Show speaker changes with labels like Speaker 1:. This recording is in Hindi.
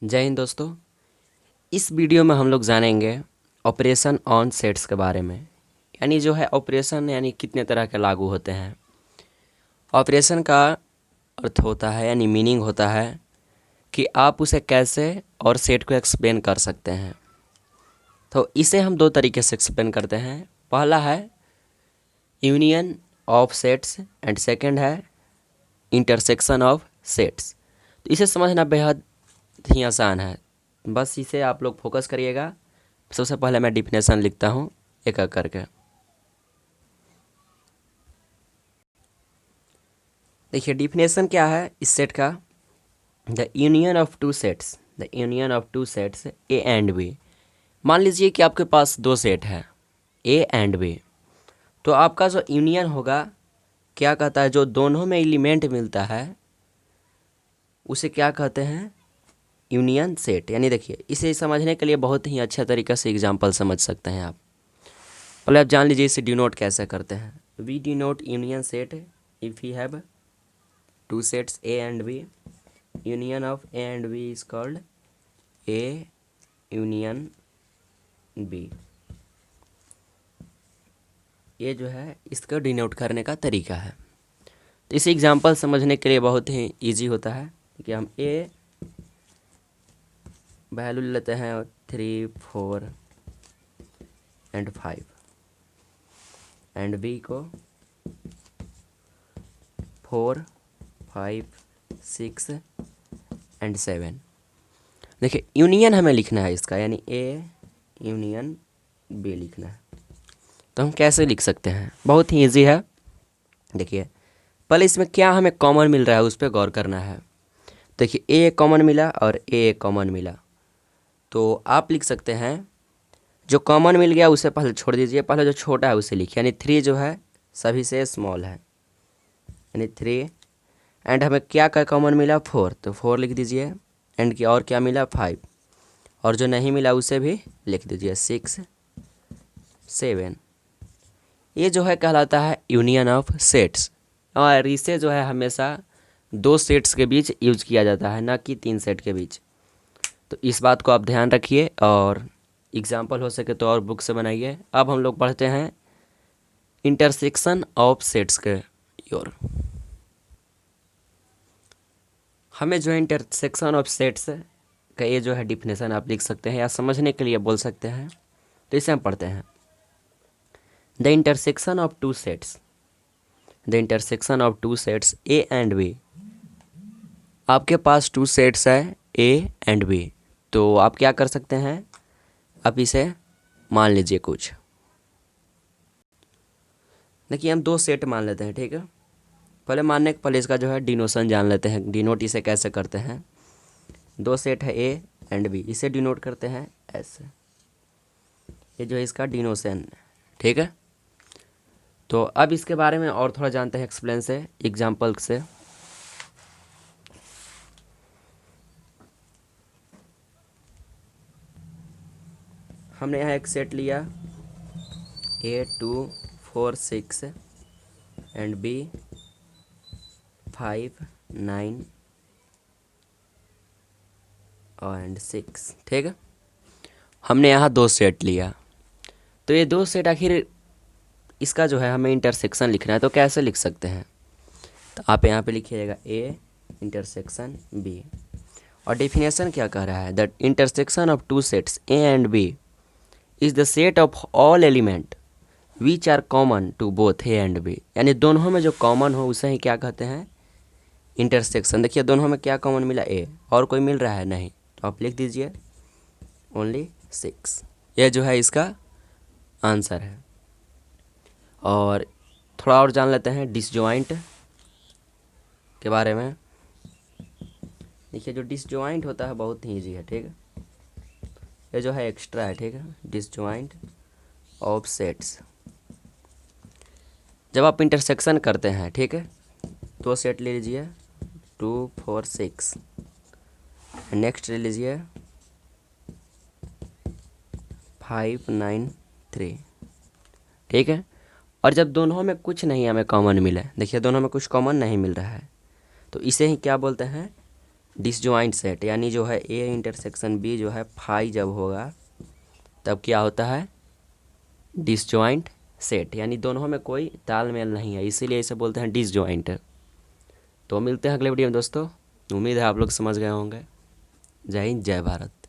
Speaker 1: जय हिंद दोस्तों। इस वीडियो में हम लोग जानेंगे ऑपरेशन ऑन सेट्स के बारे में। यानी जो है ऑपरेशन यानी कितने तरह के लागू होते हैं। ऑपरेशन का अर्थ होता है यानी मीनिंग होता है कि आप उसे कैसे और सेट को एक्सप्लेन कर सकते हैं। तो इसे हम दो तरीके से एक्सप्लेन करते हैं। पहला है union of sets and second है इंटरसेक्शन ऑफ सेट्स। तो इसे समझना बेहद ही आसान है, बस इसे आप लोग फोकस करिएगा। सबसे पहले मैं डिफिनेशन लिखता हूँ एक एक करके। देखिए डिफिनेशन क्या है इस सेट का। The union of two sets, the union of two sets A and B. मान लीजिए कि आपके पास दो सेट है ए एंड बी। तो आपका जो यूनियन होगा क्या कहता है, जो दोनों में एलिमेंट मिलता है उसे क्या कहते हैं, यूनियन सेट। यानी देखिए इसे समझने के लिए बहुत ही अच्छा तरीक़े से एग्जांपल समझ सकते हैं आप। पहले आप जान लीजिए इसे डिनोट कैसे करते हैं। We denote union set if you have two sets A and B. Union of A and B is called A union B. ये जो है इसका डिनोट करने का तरीका है। तो इसे एग्जांपल समझने के लिए बहुत ही इजी होता है कि हम ए वैल्यू लेते हैं 3, 4 एंड 5 एंड बी को 4, 5, 6 एंड 7। देखिए यूनियन हमें लिखना है इसका, यानी ए यूनियन बी लिखना है। तो हम कैसे लिख सकते हैं, बहुत ही इजी है। देखिए पहले इसमें क्या हमें कॉमन मिल रहा है उस पर गौर करना है। देखिए ए कॉमन मिला और ए कॉमन मिला, तो आप लिख सकते हैं जो कॉमन मिल गया उसे पहले छोड़ दीजिए, पहले जो छोटा है उसे लिखिए। यानी 3 जो है सभी से स्मॉल है, यानी 3। एंड हमें क्या क्या कॉमन मिला, 4, तो 4 लिख दीजिए। एंड की और क्या मिला, 5। और जो नहीं मिला उसे भी लिख दीजिए, 6, 7। ये जो है कहलाता है यूनियन ऑफ सेट्स। और इसे जो है हमेशा दो सेट्स के बीच यूज किया जाता है, ना कि 3 सेट के बीच। तो इस बात को आप ध्यान रखिए और एग्जाम्पल हो सके तो और बुक से बनाइए। अब हम लोग पढ़ते हैं इंटरसेक्शन ऑफ सेट्स के योर। हमें जो है इंटरसेक्शन ऑफ सेट्स का ये जो है डिफिनेशन आप लिख सकते हैं या समझने के लिए बोल सकते हैं। तो इसे हम पढ़ते हैं। The intersection of two sets, the intersection of two sets A and B. आपके पास टू सेट्स है ए एंड बी, तो आप क्या कर सकते हैं, आप इसे मान लीजिए कुछ। देखिए हम दो सेट मान लेते हैं, ठीक है। पहले मानने के पहले इसका जो है डिनोशन जान लेते हैं, डिनोट इसे कैसे करते हैं। दो सेट है ए एंड बी, इसे डिनोट करते हैं ऐसे। ये जो है इसका डिनोशन, ठीक है। तो अब इसके बारे में और थोड़ा जानते हैं एक्सप्लेन से, एग्जाम्पल से। हमने यहाँ एक सेट लिया ए 2, 4, 6 एंड बी 5, 9 एंड 6, ठीक है। हमने यहाँ दो सेट लिया, तो ये दो सेट आखिर इसका जो है हमें इंटरसेक्शन लिखना है, तो कैसे लिख सकते हैं। तो आप यहाँ पे लिखिएगा ए इंटरसेक्शन बी। और डेफिनेशन क्या कह रहा है, the intersection of two sets A and B is the set of all element which are common to both A and B. यानी दोनों में जो कॉमन हो उसे ही क्या कहते हैं, इंटरसेक्शन। देखिए दोनों में क्या कॉमन मिला, ए, और कोई मिल रहा है नहीं, तो आप लिख दीजिए ओनली 6। यह जो है इसका आंसर है। और थोड़ा और जान लेते हैं डिसजॉइंट के बारे में। देखिए जो डिसजॉइंट होता है बहुत ही ईजी है, ठीक है। ये जो है एक्स्ट्रा है, ठीक है, डिसजॉइंट ऑफ सेट्स। जब आप इंटरसेक्शन करते हैं, ठीक है, दो सेट ले लीजिए 2, 4, 6। नेक्स्ट ले लीजिए 5, 9, 3, ठीक है। और जब दोनों में कुछ नहीं हमें कॉमन मिले, देखिए दोनों में कुछ कॉमन नहीं मिल रहा है, तो इसे ही क्या बोलते हैं, डिसजॉइंट सेट यानी जो है ए इंटरसेक्शन बी जो है फाई जब होगा तब क्या होता है, डिसजॉइंट सेट, यानी दोनों में कोई तालमेल नहीं है, इसीलिए इसे बोलते हैं डिसजॉइंट। तो मिलते हैं अगले वीडियो में दोस्तों, उम्मीद है आप लोग समझ गए होंगे। जय हिंद, जय भारत।